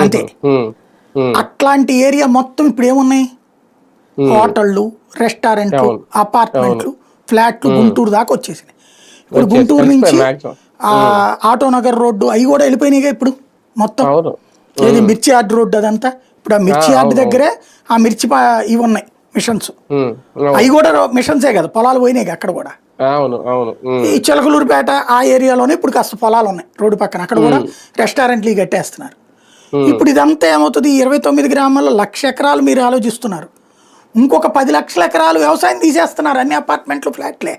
అంతే. అట్లాంటి ఏరియా మొత్తం ఇప్పుడు ఏమున్నాయి, హోటళ్ళు, రెస్టారెంట్లు, అపార్ట్మెంట్లు, ఫ్లాట్లు గుంటూరు దాకా వచ్చేసినాయి. ఇప్పుడు గుంటూరు నుంచి ఆటో నగర్ రోడ్డు అవి కూడా వెళ్ళిపోయినాయిగా ఇప్పుడు మొత్తం. ఏది మిర్చి యార్డ్ రోడ్డు అదంతా ఇప్పుడు ఆ మిర్చి యార్డ్ దగ్గరే ఆ మిర్చి ఇవి ఉన్నాయి మిషన్స్, అవి కూడా మిషన్సే కదా, పొలాలు పోయినాయి అక్కడ కూడా. ఈ చిలకలూరుపేట ఆ ఏరియాలోనే ఇప్పుడు కాస్త పొలాలు ఉన్నాయి రోడ్డు పక్కన, అక్కడ కూడా రెస్టారెంట్లు కట్టేస్తున్నారు. ఇప్పుడు ఇదంతా ఏమవుతుంది, 29 గ్రామాల్లో 1,00,000 ఎకరాలు మీరు ఆలోచిస్తున్నారు, ఇంకొక 10 లక్షల ఎకరాలు వ్యవసాయం తీసేస్తున్నారు, అన్ని అపార్ట్మెంట్లు ఫ్లాట్లే.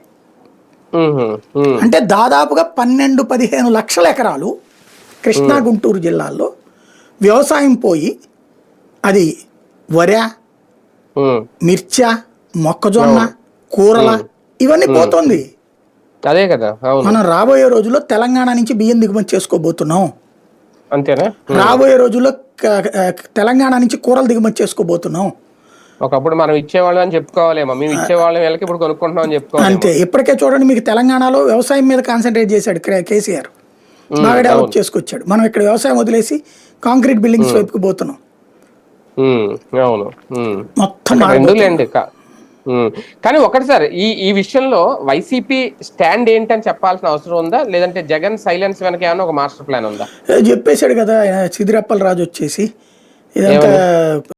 అంటే దాదాపుగా 12-15 లక్షల ఎకరాలు కృష్ణా గుంటూరు జిల్లాల్లో వ్యవసాయం పోయి, అది వరి, మిర్చా, మొక్కజొన్న, కూరల ఇవన్నీ పోతుంది. అదే కదా, మనం రాబోయే రోజుల్లో తెలంగాణ నుంచి బియ్యం దిగుమతి చేసుకోబోతున్నాం. అంతేనా? రాబోయే రోజుల్లో తెలంగాణ నుంచి కూరలు దిగుమతి చేసుకోబోతున్నాం. ఒకప్పుడు మనం ఇచ్చేవాళ్ళం అని చెప్పుకోవాలేమో, మేము ఇచ్చేవాళ్ళం వీళ్ళకి ఇప్పుడు కొనుక్కుంటున్నాం అని చెప్పుకోవాలి. అంతే. ఇప్పటికే చూడండి, మీకు తెలంగాణలో వ్యవసాయం మీద కాన్సన్ట్రేట్ చేశాడు కేసీఆర్, బాగా డెవలప్ చేసుకొచ్చాడు. మనం ఇక్కడ వ్యవసాయం వదిలేసి కాంక్రీట్ బిల్డింగ్స్ వైపుకి పోతున్నాం. మొత్తం కానీ ఒకటి సార్, ఈ విషయంలో వైసీపీ స్టాండ్ ఏంటని చెప్పాల్సిన అవసరం ఉందా, లేదంటే జగన్ సైలెన్స్ వెనక ఏమన్నా ఒక మాస్టర్ ప్లాన్ ఉందా? చెప్పేశాడు కదా ఆయన, సిద్దిరప్పల రాజు వచ్చేసి ఇదంతా